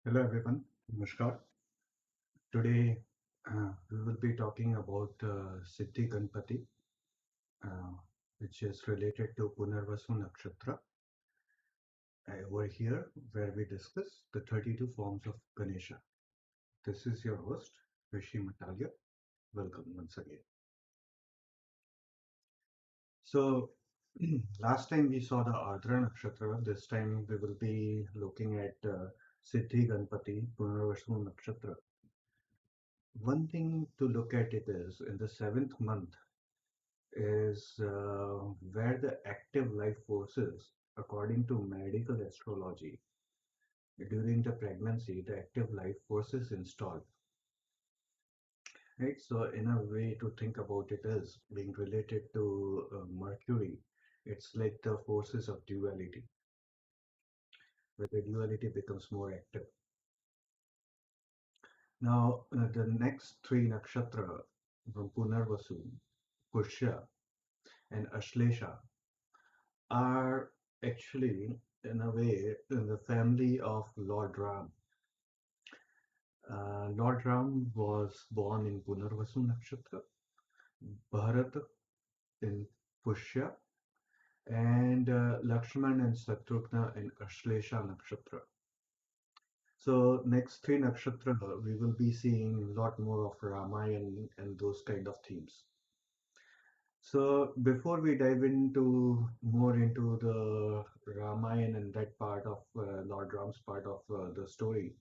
Hello everyone, Namaskar. Today we will be talking about Siddhi Ganapati, uh, which is related to Punarvasu Nakshatra. Over here, where we discuss the 32 forms of Ganesha. This is your host, Rishi Matalia. Welcome once again. So, last time we saw the Ardra Nakshatra. This time we will be looking at Siddhi Ganapati Punarvasu Nakshatra. One thing to look at it is in the seventh month is where the active life forces, according to medical astrology, during the pregnancy, the active life force is installed. Right? So, in a way to think about it is being related to Mercury, it's like the forces of duality, where the duality becomes more active. Now, the next three nakshatra from Punarvasu, Pushya, and Ashlesha are actually, in a way, in the family of Lord Ram. Lord Ram was born in Punarvasu Nakshatra, Bharat in Pushya, and Lakshman and Shatrugna in Ashlesha Nakshatra. So next three nakshatra, we will be seeing a lot more of Ramayana and those kind of themes. So before we dive into more into the Ramayana and that part of Lord Ram's part of the story,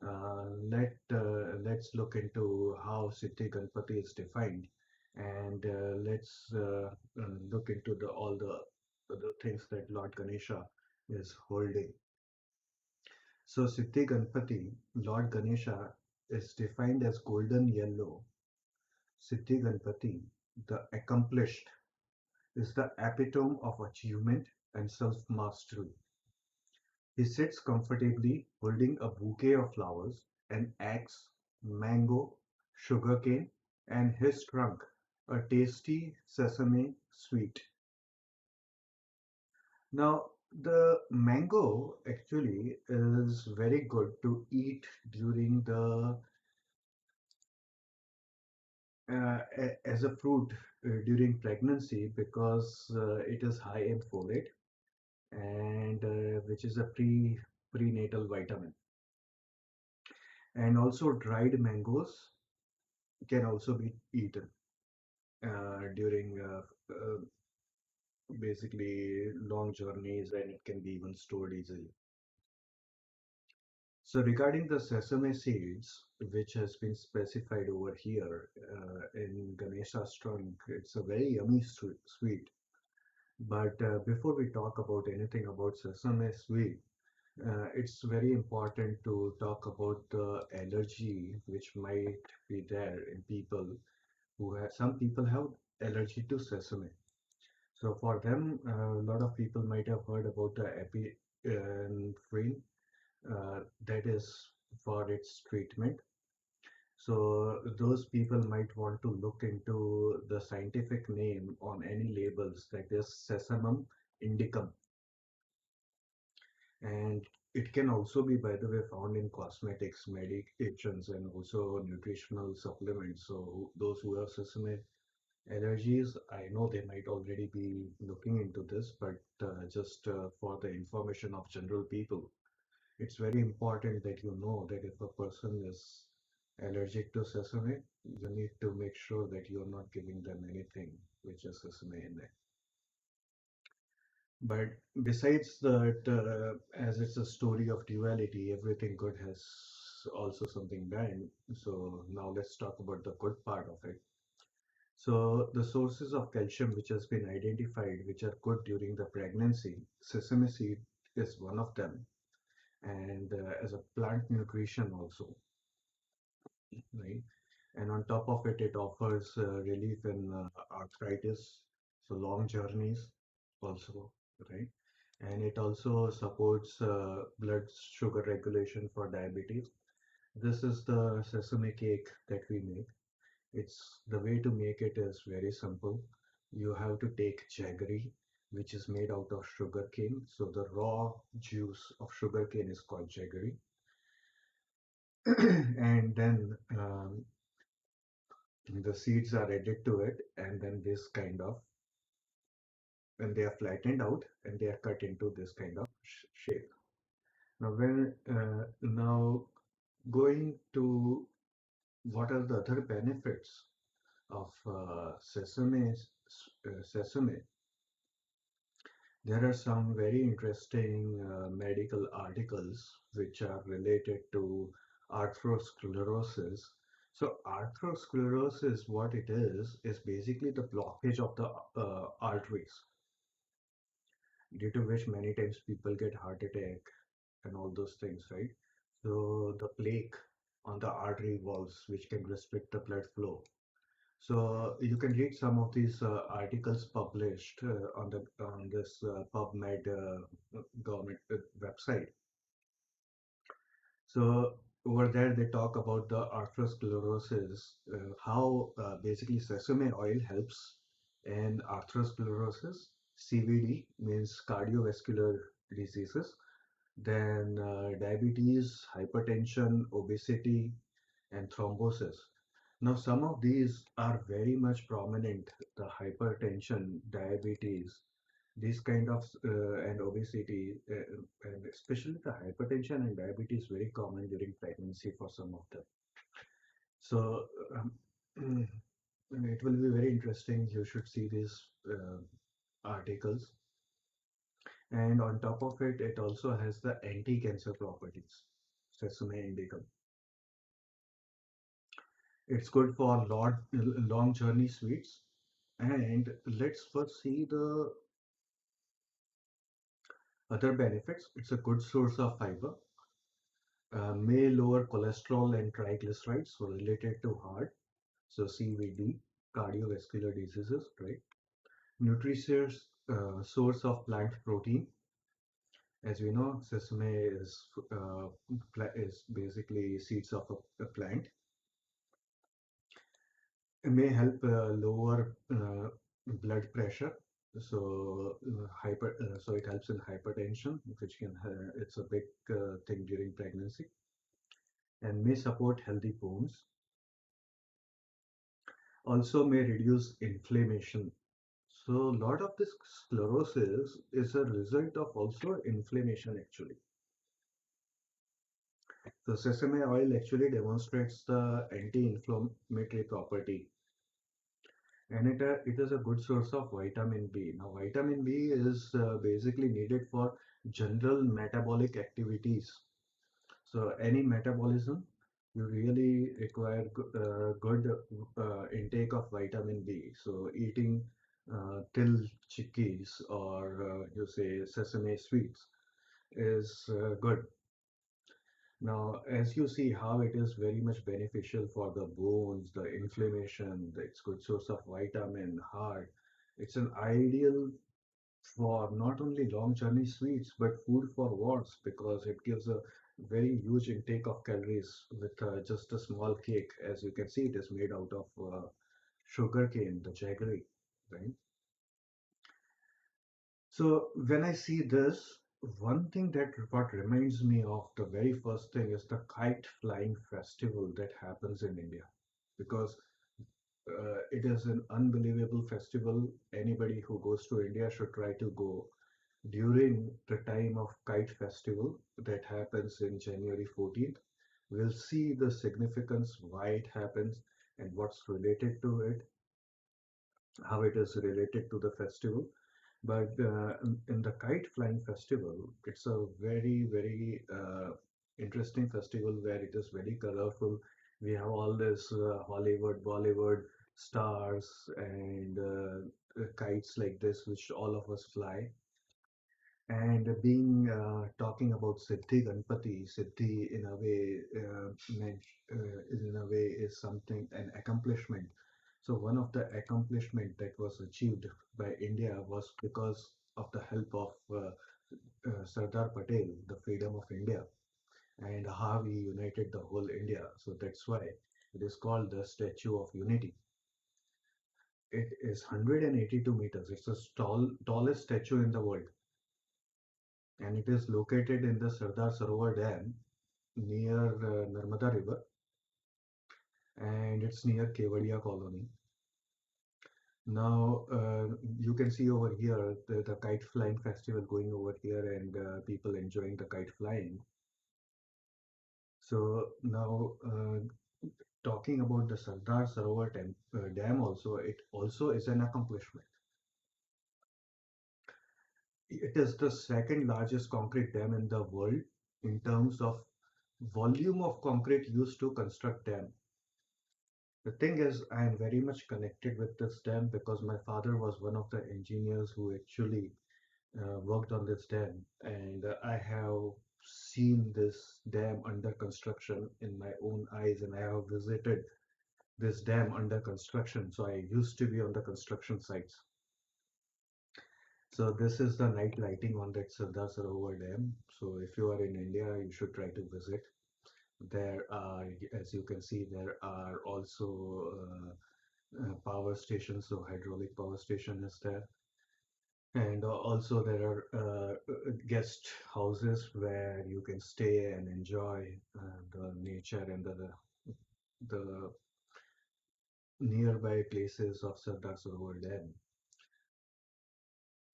let's look into how Siddhi Ganapati is defined, and let's look into the all the things that Lord Ganesha is holding. So Siddhi Ganapati, Lord Ganesha, is defined as golden yellow. Siddhi Ganapati, the accomplished, is the epitome of achievement and self-mastery. He sits comfortably holding a bouquet of flowers, an axe, mango, sugarcane, and his trunk, a tasty sesame sweet. Now, the mango actually is very good to eat during the as a fruit during pregnancy because it is high in folate and which is a prenatal vitamin. And also dried mangoes can also be eaten during basically long journeys, and it can be even stored easily. So regarding the sesame seeds, which has been specified over here in Ganesha's trunk, it's a very yummy sweet. But before we talk about anything about sesame sweet, it's very important to talk about the allergy which might be there in people who have. Some people have allergy to sesame. So for them, a lot of people might have heard about the epinephrine that is for its treatment. So those people might want to look into the scientific name on any labels, that is Sesamum indicum, and it can also be, by the way, found in cosmetics, medications, and also nutritional supplements. So those who have sesame allergies, I know they might already be looking into this, but just for the information of general people, it's very important that you know that if a person is allergic to sesame, you need to make sure that you're not giving them anything which is sesame in it. But besides that, as it's a story of duality, everything good has also something bad. So now let's talk about the good part of it. So the sources of calcium which has been identified, which are good during the pregnancy, sesame seed is one of them, and as a plant nutrition also, right? And on top of it, it offers relief in arthritis, so long journeys also, right? And it also supports blood sugar regulation for diabetes. This is the sesame cake that we make. It's the way to make it is very simple. You have to take jaggery, which is made out of sugar cane. So the raw juice of sugar cane is called jaggery. and then the seeds are added to it, and then this kind of, when they are flattened out and they are cut into this kind of shape. Now going to what are the other benefits of sesame, there are some very interesting medical articles which are related to arthrosclerosis. So arthrosclerosis, what it is basically the blockage of the arteries, due to which many times people get heart attack and all those things, right? So the plaque on the artery walls, which can restrict the blood flow. So you can read some of these articles published on this PubMed government website. So over there they talk about the arthrosclerosis, how basically sesame oil helps in arthrosclerosis. CVD means cardiovascular diseases, then diabetes, hypertension, obesity, and thrombosis. Now, some of these are very much prominent: the hypertension, diabetes, these kind of, and obesity, and especially the hypertension and diabetes, very common during pregnancy for some of them. So, it will be very interesting. You should see these articles. And on top of it, it also has the anti-cancer properties. Sesame indicum. It's good for long journey sweets. And let's first see the other benefits. It's a good source of fiber, may lower cholesterol and triglycerides, so related to heart. So CVD, cardiovascular diseases, right? Nutritious source of plant protein. As we know, sesame is basically seeds of a plant. It may help lower blood pressure. So so it helps in hypertension, which it's a big thing during pregnancy, and may support healthy bones. Also may reduce inflammation. So a lot of this sclerosis is a result of also inflammation actually. So sesame oil actually demonstrates the anti-inflammatory property, and it is a good source of vitamin B. Now, vitamin B is basically needed for general metabolic activities. So, any metabolism, you really require good intake of vitamin B. So, eating till chickpeas or you say sesame sweets is good. Now, as you see how it is very much beneficial for the bones, the inflammation, it's good source of vitamin, heart. It's an ideal for not only long journey sweets, but food for wars, because it gives a very huge intake of calories with just a small cake. As you can see, it is made out of sugar cane, the jaggery, right? So when I see this, one thing that what reminds me of the very first thing is the kite flying festival that happens in India, because it is an unbelievable festival. Anybody who goes to India should try to go during the time of kite festival that happens in January 14th. We'll see the significance, why it happens, and what's related to it, how it is related to the festival. But in the kite flying festival, it's a very, very interesting festival where it is very colorful. We have all this Hollywood, Bollywood stars and kites like this, which all of us fly. And being talking about Siddhi Ganapati, Siddhi in a way in a way is something, an accomplishment. So one of the accomplishment that was achieved by India was because of the help of Sardar Patel, the freedom of India, and how he united the whole India. So that's why it is called the Statue of Unity. It is 182 meters. It's the tallest statue in the world, and it is located in the Sardar Sarovar Dam. near Narmada River, and it's near Kevadia colony. Now, you can see over here the kite flying festival going over here, and people enjoying the kite flying. So now, talking about the Sardar Sarovar Dam also, it also is an accomplishment. It is the second largest concrete dam in the world in terms of volume of concrete used to construct dam. The thing is, I am very much connected with this dam because my father was one of the engineers who actually worked on this dam, and I have seen this dam under construction in my own eyes, and I have visited this dam under construction. So I used to be on the construction sites. So this is the night lighting on that Sardar Sarovar Dam. So if you are in India, you should try to visit. There are, as you can see, there are also power stations. So hydraulic power station is there, and also there are guest houses where you can stay and enjoy the nature and the nearby places of Sardar Sarovar Dam.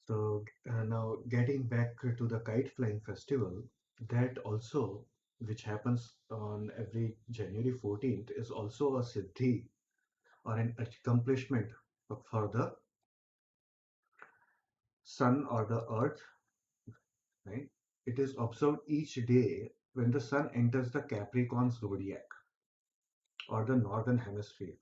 So now getting back to the kite flying festival, that also, which happens on every January 14th, is also a siddhi or an accomplishment for the sun or the earth, right? It is observed each day when the sun enters the Capricorn zodiac or the northern hemisphere.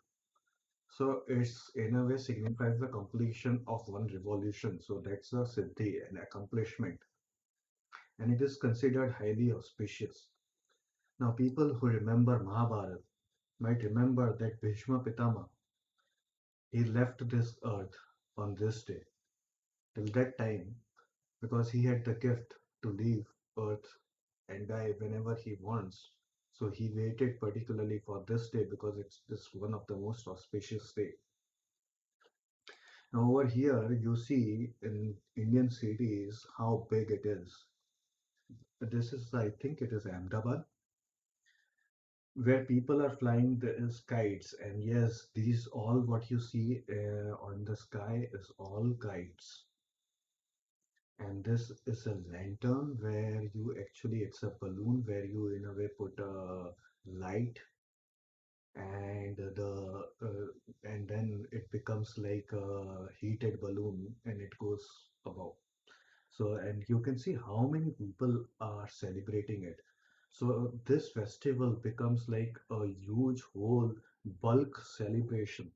So it's in a way signifies the completion of one revolution. So that's a siddhi, an accomplishment, and it is considered highly auspicious. Now, people who remember Mahabharata might remember that Bhishma Pitama, he left this earth on this day. Till that time, because he had the gift to leave earth and die whenever he wants. So he waited particularly for this day because it's this one of the most auspicious day. Now over here you see in Indian cities how big it is. This is, I think it is Ahmedabad, where people are flying these kites, and yes, these all what you see on the sky is all kites, and this is a lantern where you actually, it's a balloon where you in a way put a light, and and then it becomes like a heated balloon and it goes above. So, and you can see how many people are celebrating it. So this festival becomes like a huge whole bulk celebration.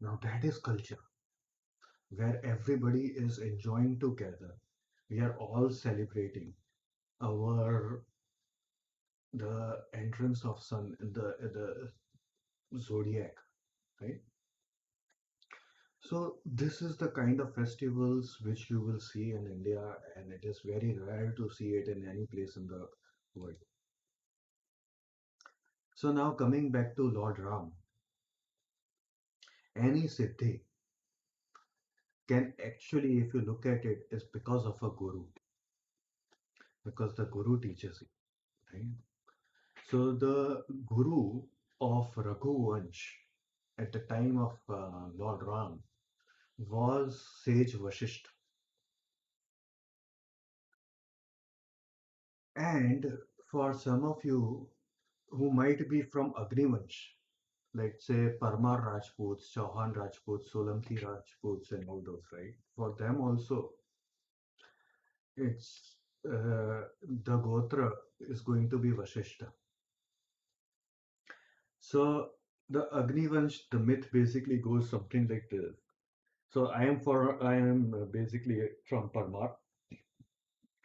Now that is culture, where everybody is enjoying together. We are all celebrating our the entrance of sun in the zodiac, right? So this is the kind of festivals which you will see in India, and it is very rare to see it in any place in the world. So now coming back to Lord Ram, any siddhi can actually, if you look at it, is because of a guru, because the guru teaches you, right? So the guru of Raghuvansh at the time of Lord Ram was sage Vasishtha, and for some of you who might be from Agnivansh, let's say Parmar Rajputs, Chauhan Rajputs, Solanki Rajputs, and all those, right? For them also, it's the Gotra is going to be Vasishtha. So the Agnivansh, the myth basically goes something like this. So I am basically from Parmar.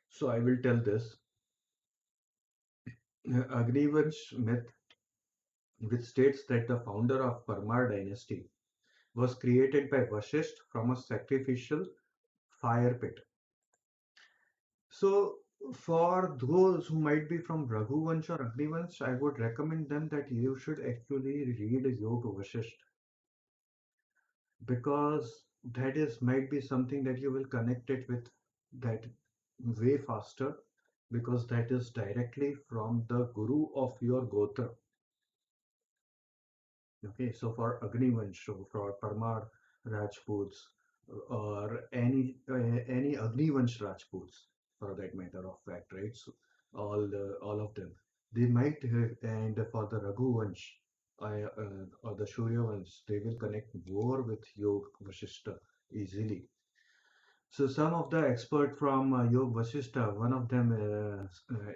So I will tell this. Agnivansh myth, which states that the founder of Parmar dynasty was created by Vasishtha from a sacrificial fire pit. So for those who might be from Raghuvansh or Agnivansh, I would recommend them that you should actually read Yoga Vasishtha, because that is might be something that you will connect it with that way faster, because that is directly from the guru of your gotra. Okay, so for Agnivansh, so for Parmar Rajputs, or any Agnivansh Rajputs, for that matter of fact, right? So all of them, they might and for the Raghuvansh, or the Suryavansh, they will connect more with Yog Vasishta easily. So some of the expert from Yog Vasishta, one of them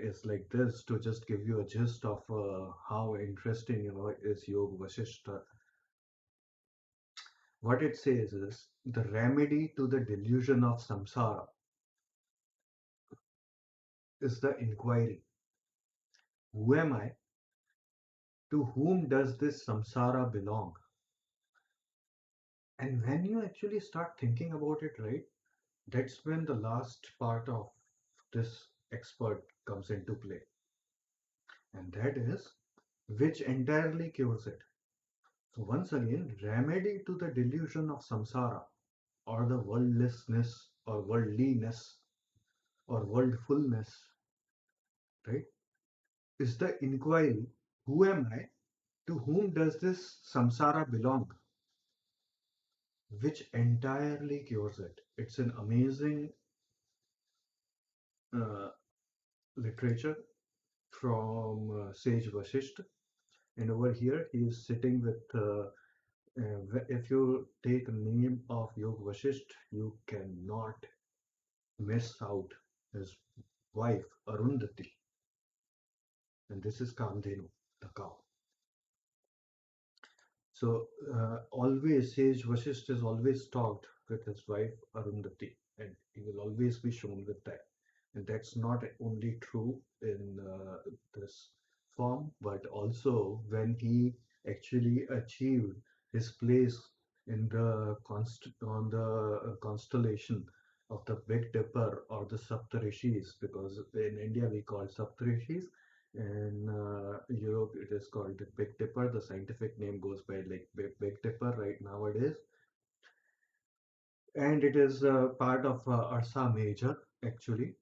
is like this, to just give you a gist of how interesting is Yog Vasishta. What it says is the remedy to the delusion of samsara is the inquiry. Who am I? To whom does this samsara belong? And when you actually start thinking about it, right, that's when the last part of this expert comes into play. And that is which entirely cures it. So once again, remedy to the delusion of samsara, or the worldlessness or worldliness or worldfulness, right, is the inquiry, who am I? To whom does this samsara belong? Which entirely cures it. It's an amazing uh, literature from Sage Vasisht. And over here, he is sitting with, if you take the name of Yog Vasisht, you cannot miss out his wife, Arundhati. And this is Kamdhenu, the cow. So always Sage Vasisht is always talked with his wife Arundhati, and he will always be shown with that. And that's not only true in this form, but also when he actually achieved his place in the on the constellation of the Big Dipper or the Saptarishis, because in India we call Saptarishis. In Europe, it is called the Big Dipper. The scientific name goes by like Big Dipper right nowadays, and it is part of Ursa Major actually.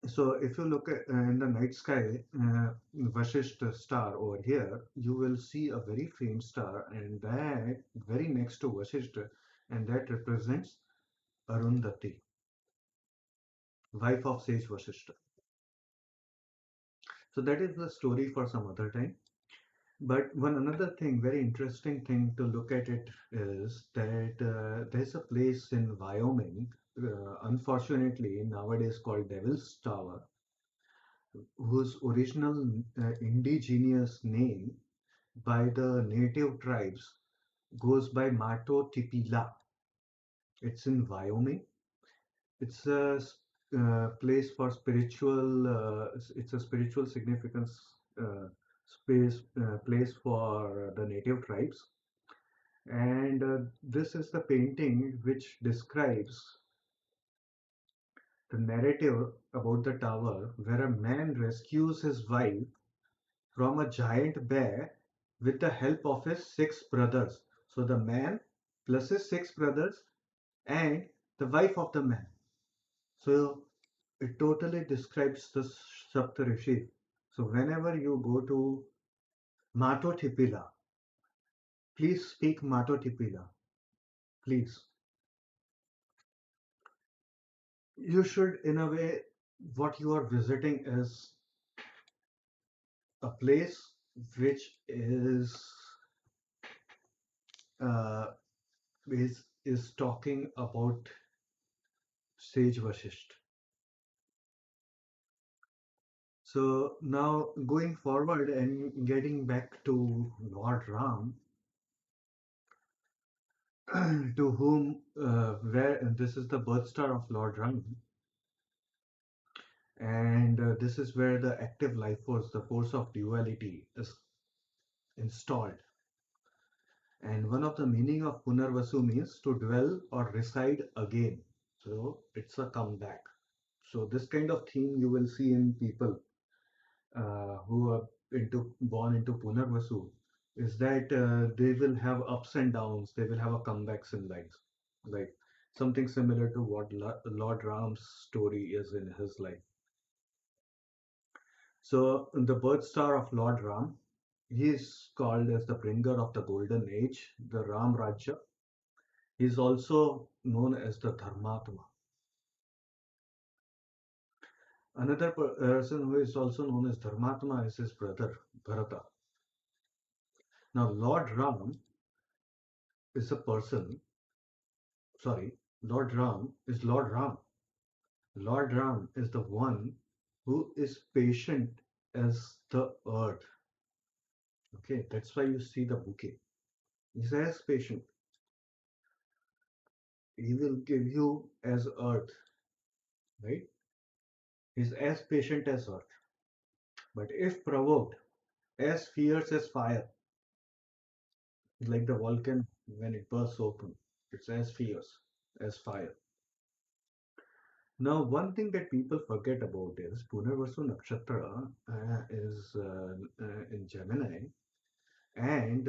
So if you look at in the night sky, Vashishta star over here, you will see a very faint star, and that very next to Vashishta, and that represents Arundhati, wife of sage Vashishta. So that is the story for some other time. But one another thing, very interesting thing to look at it is that there's a place in Wyoming, unfortunately nowadays called Devil's Tower, whose original indigenous name by the native tribes goes by Mato Tipila. It's in Wyoming. It's a place for spiritual. It's a spiritual significance place for the native tribes. And this is the painting which describes the narrative about the tower where a man rescues his wife from a giant bear with the help of his six brothers. So the man plus his six brothers and the wife of the man. So it totally describes the Saptarishi. So whenever you go to Mato Tipila, please speak Mato Tipila. Please. You should, in a way, what you are visiting is a place which uh, is talking about sage Vasisht. So now going forward and getting back to Lord Ram, to whom where this is the birth star of Lord Ram, and this is where the active life force, the force of duality, is installed. And one of the meaning of Punarvasu means to dwell or reside again. So it's a comeback. So this kind of theme you will see in people who are born into Punarvasu is that they will have ups and downs. They will have a comebacks in life, like something similar to what Lord Ram's story is in his life. So the birth star of Lord Ram, he is called as the bringer of the golden age, the Ram Rajya. He is also known as the Dharmatma. Another person who is also known as Dharmatma is his brother Bharata. Now Lord Ram is a person, sorry, Lord Ram is Lord Ram. Lord Ram is the one who is patient as the earth. Okay, that's why you see the bouquet. He's as patient. He will give you as earth, right? He's as patient as earth. But if provoked, as fierce as fire, like the volcano when it bursts open, it's as fierce as fire. Now, one thing that people forget about is Punarvasu Nakshatra is in Gemini, and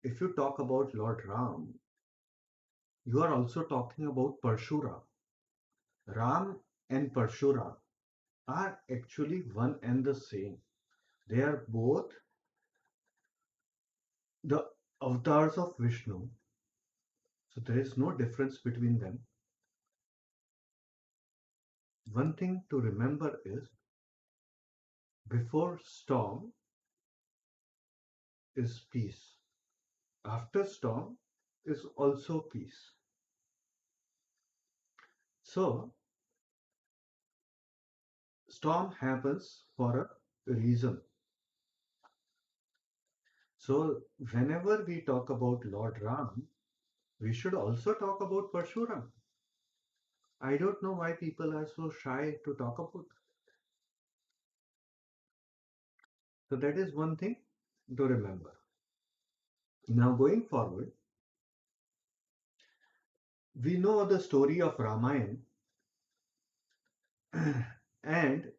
if you talk about Lord Ram, you are also talking about Parshura. Ram and Parshura are actually one and the same. They are both the avatars of Vishnu, so there is no difference between them. One thing to remember is before storm is peace, after storm is also peace. So, storm happens for a reason. So, whenever we talk about Lord Ram, we should also talk about Parshuram. I don't know why people are so shy to talk about. So, that is one thing to remember. Now, going forward, we know the story of Ramayana, and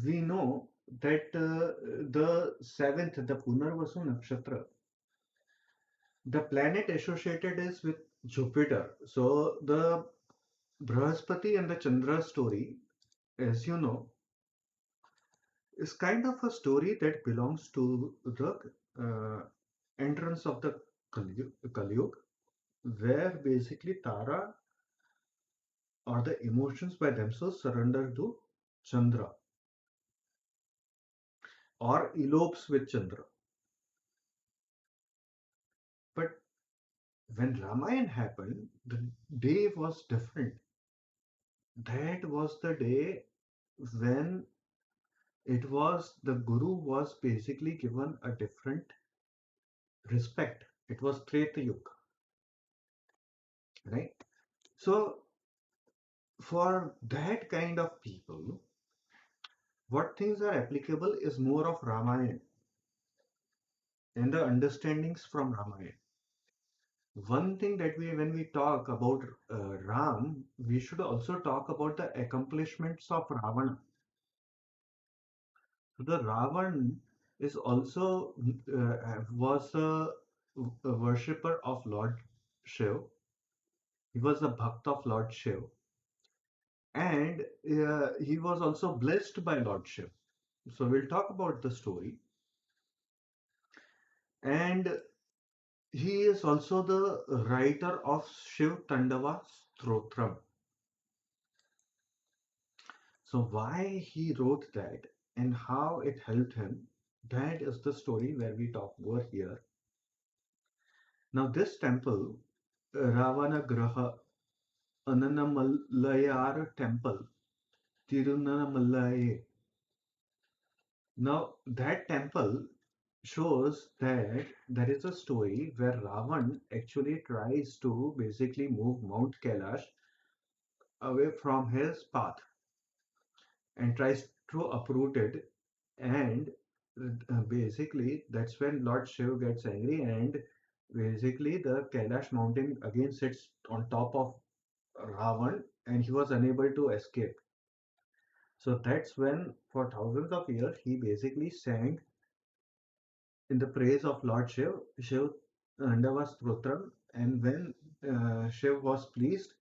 we know that the seventh, the Punarvasu Nakshatra, the planet associated is with Jupiter. So the Brahaspati and the Chandra story, as you know, is kind of a story that belongs to the entrance of the Kali where basically Tara or the emotions by themselves surrender to Chandra or elopes with Chandra. But when Ramayana happened, the day was different. That was the day when it was the Guru was basically given a different respect. It was Treta Yuga, right? So for that kind of people, what things are applicable is more of Ramayana and the understandings from Ramayana. One thing that when we talk about Ram, we should also talk about the accomplishments of Ravana. So the Ravan is also was a worshipper of Lord Shiv. He was a bhakt of Lord Shiv, and he was also blessed by Lord Shiv. So we'll talk about the story, and he is also the writer of Shiv Tandava Stotram. So why he wrote that and how it helped him, that is the story where we talk over here. Now this temple, Ravana Graha Ananamallayar temple, Tirunamalai. Now that temple shows that there is a story where Ravan actually tries to basically move Mount Kailash away from his path and tries to uproot it, and basically that's when Lord Shiv gets angry, and basically the Kailash mountain again sits on top of Ravan and he was unable to escape. So that's when for thousands of years he basically sang in the praise of Lord Shiv, Shiv Andava Stotram, and when Shiv was pleased,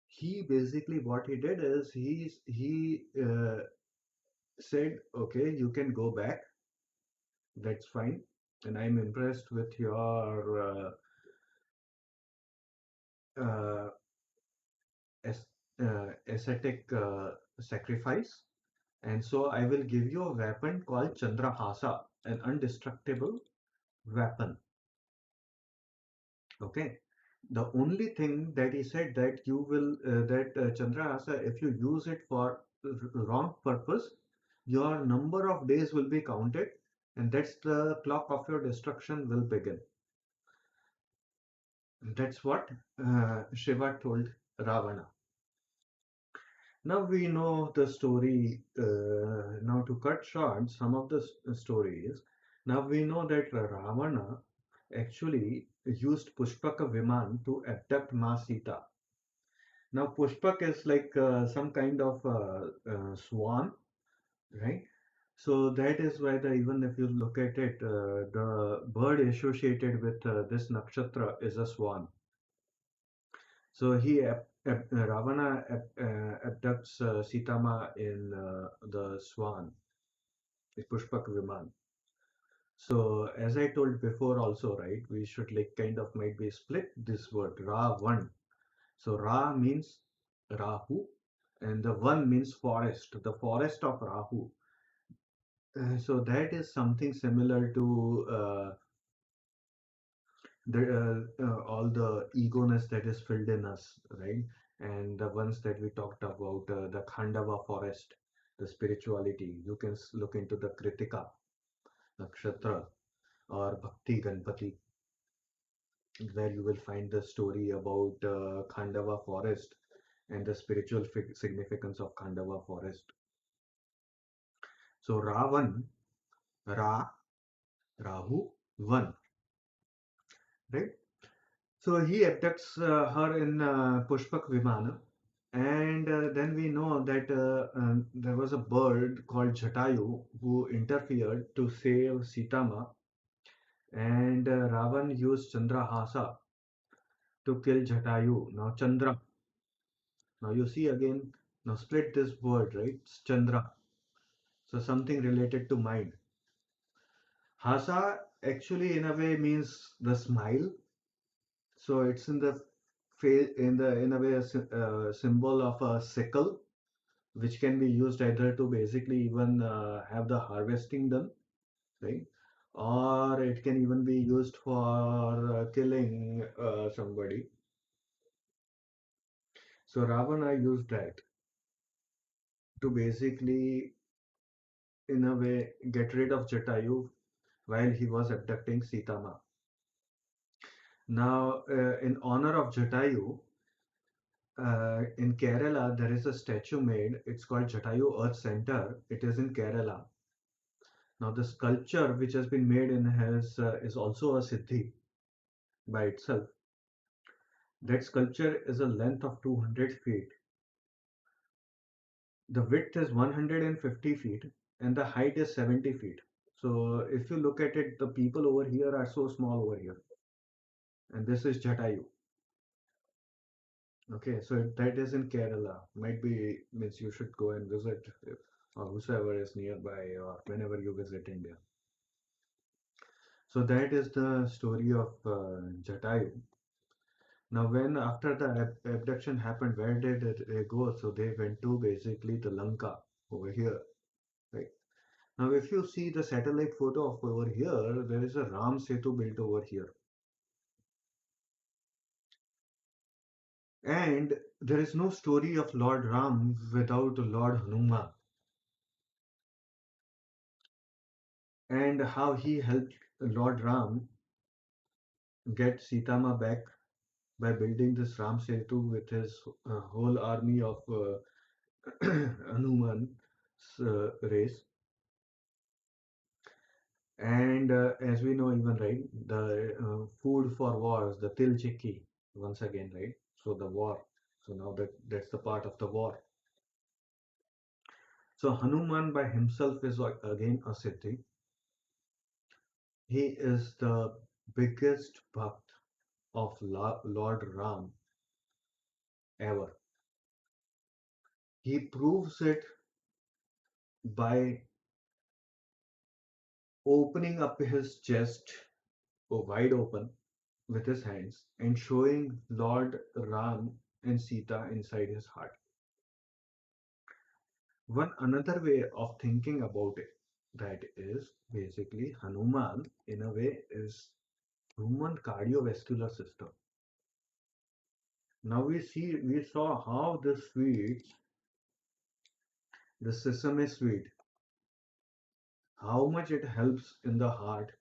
he basically what he did is he said, okay, you can go back, that's fine. And I'm impressed with your uh, as, ascetic sacrifice. And so I will give you a weapon called Chandrahasa, an indestructible weapon. Okay. The only thing that he said that you will that Chandrahasa, if you use it for wrong purpose, your number of days will be counted, and that's the clock of your destruction will begin. That's what Shiva told Ravana. Now we know the story. Now to cut short some of the stories, now we know that Ravana actually used Pushpaka Viman to abduct Ma Sita. Now Pushpak is like some kind of swan, right? So that is why the even if you look at it, the bird associated with this nakshatra is a swan. So Ravana abducts Sitama in the swan, the Pushpak Viman. So as I told before also, right, we should like kind of might be split this word Ravan. So Ra means Rahu, and the one means forest, the forest of Rahu. So that is something similar to all the egoness that is filled in us, right? And the ones that we talked about, the Khandava forest, the spirituality. You can look into the Kritika Nakshatra or Bhakti Ganpati, where you will find the story about Khandava forest and the spiritual significance of Khandava forest. So Ravan, Ra, Rahu, one, right? So he abducts her in Pushpak Vimana, and then we know that there was a bird called Jatayu who interfered to save Sitama, and Ravan used Chandrahasa to kill Jatayu. Now Chandra, now you see again, now split this word, right? It's Chandra, so something related to mind. Hasa actually in a way means the smile, so it's in the in a way a symbol of a sickle, which can be used either to basically even have the harvesting done, right? Or it can even be used for killing somebody. So Ravana used that to basically, in a way, get rid of Jatayu while he was abducting Sitama. Now, in honor of Jatayu, in Kerala, there is a statue made. It's called Jatayu Earth Center. It is in Kerala. Now, the sculpture which has been made in his is also a Siddhi by itself. That sculpture is a length of 200 feet. The width is 150 feet and the height is 70 feet. So, if you look at it, the people over here are so small over here. And this is Jatayu. Okay, so that is in Kerala. Might be means you should go and visit or whosoever is nearby or whenever you visit India. So that is the story of Jatayu. Now, when after the abduction happened, where did they go? So they went to basically the Lanka over here, right? Now, if you see the satellite photo of over here, there is a Ram Setu built over here, and there is no story of Lord Ram without Lord Hanuman and how he helped Lord Ram get Sitama back by building this Ram Setu with his whole army of Hanuman race. And as we know, even right, the food for wars, the til chikki, once again, right? So the war. So now that's the part of the war. So Hanuman by himself is like again a siddhi. He is the biggest bhakt of Lord Ram ever. He proves it by opening up his chest wide open with his hands and showing Lord Ram and Sita inside his heart. One another way of thinking about it that is basically Hanuman in a way is human cardiovascular system. Now we saw how the sweet, the sesame sweet, how much it helps in the heart,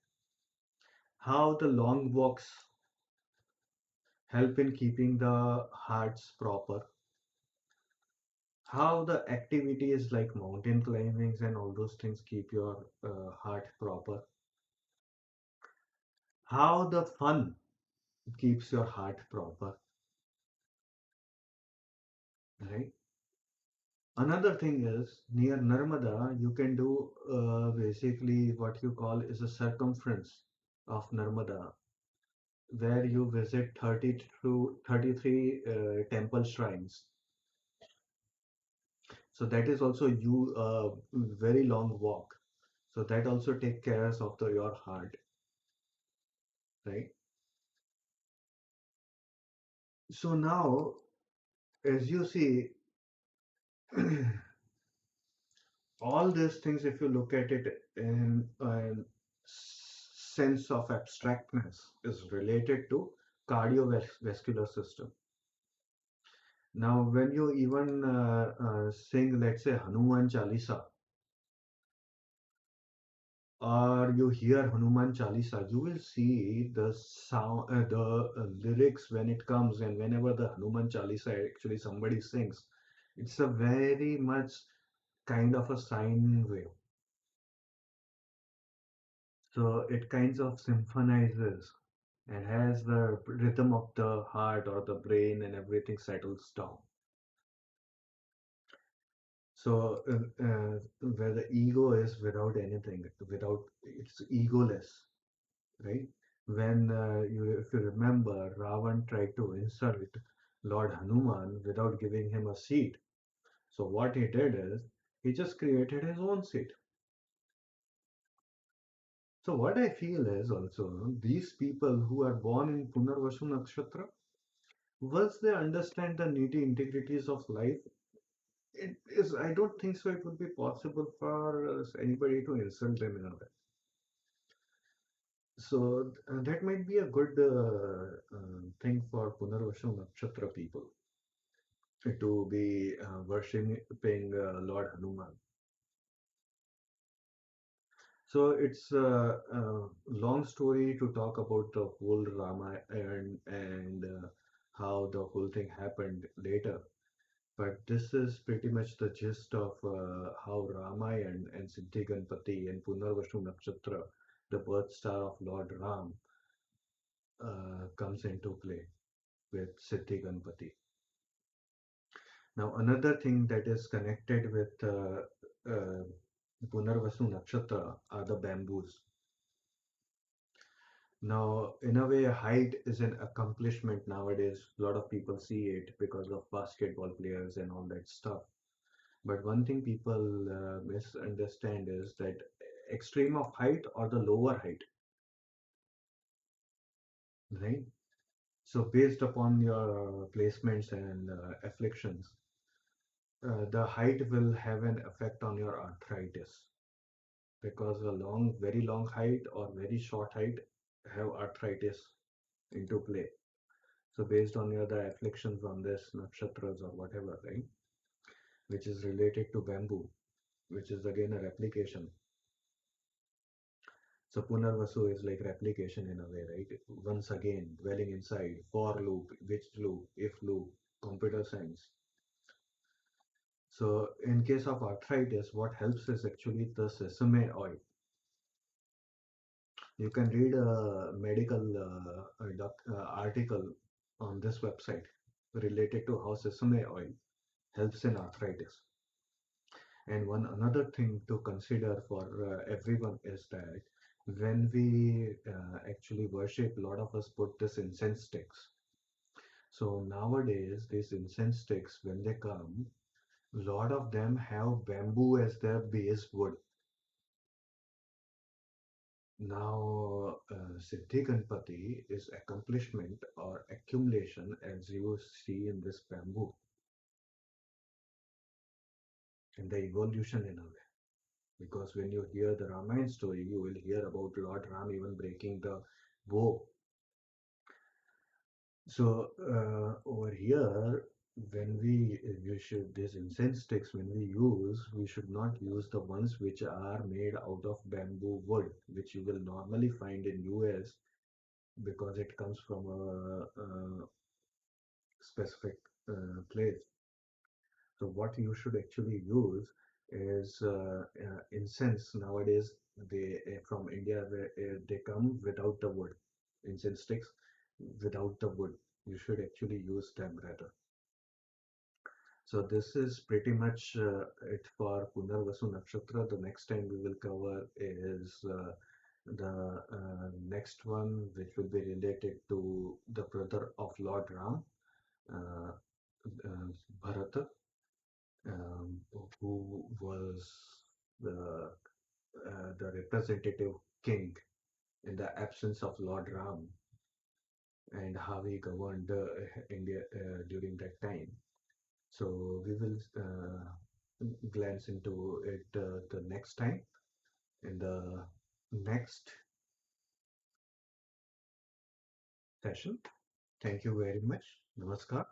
how the long walks help in keeping the hearts proper, how the activities like mountain climbings and all those things keep your heart proper, how the fun keeps your heart proper, right? Another thing is near Narmada, you can do basically what you call is a circumference of Narmada, where you visit 30 to 33 temple shrines. So that is also you very long walk. So that also take care of your heart, right? So now, as you see, all these things, if you look at it in a sense of abstractness, is related to cardiovascular system. Now, when you even sing, let's say, Hanuman Chalisa, or you hear Hanuman Chalisa, you will see the sound, the lyrics when it comes, and whenever the Hanuman Chalisa actually somebody sings, it's a very much kind of a sine wave. So it kinds of symphonizes and has the rhythm of the heart or the brain and everything settles down. So where the ego is without anything, without it's egoless, right? When if you remember, Ravan tried to insult Lord Hanuman without giving him a seat. So what he did is he just created his own seat. So what I feel is also these people who are born in Punarvasu Nakshatra, once they understand the nitty integrities of life, it is. I don't think so. It would be possible for anybody to insult them in a way. So that might be a good thing for Punarvasu Nakshatra people to be worshipping Lord Hanuman. So it's a long story to talk about the whole Rama and how the whole thing happened later. But this is pretty much the gist of how Ramayana and Siddhi Ganapati and Punarvasu Nakshatra, the birth star of Lord Ram, comes into play with Siddhi Ganapati. Now, another thing that is connected with Punarvasu Nakshatra are the bamboos. Now, in a way, height is an accomplishment nowadays. A lot of people see it because of basketball players and all that stuff. But one thing people misunderstand is that extreme of height or the lower height, right? So based upon your placements and afflictions, the height will have an effect on your arthritis because a long, very long height or very short height have arthritis into play. So based on your the afflictions on this nakshatras or whatever, right, which is related to bamboo, which is again a replication. So Punarvasu is like replication in a way, right? Once again, dwelling inside, for loop, which loop, if loop, computer science. So in case of arthritis, what helps is actually the sesame oil. You can read a medical article on this website related to how sesame oil helps in arthritis. And one another thing to consider for everyone is that when we actually worship, a lot of us put this incense sticks. So nowadays, these incense sticks, when they come, A lot of them have bamboo as their base wood. Now, Siddhi Ganapati is accomplishment or accumulation, as you see in this bamboo, and the evolution in a way. Because when you hear the Ramayana story, you will hear about Lord Ram even breaking the bow. So over here, when we should these incense sticks when we use, we should not use the ones which are made out of bamboo wood, which you will normally find in US because it comes from a specific place. So what you should actually use is incense. Nowadays, they from India they come without the wood. Incense sticks without the wood. You should actually use them rather. So this is pretty much it for Punarvasu Nakshatra. The next time we will cover is the next one, which will be related to the brother of Lord Ram, uh, Bharata, um, who was the the representative king in the absence of Lord Ram, and how he governed India during that time. So we will glance into it the next time in the next session. Thank you very much. Namaskar.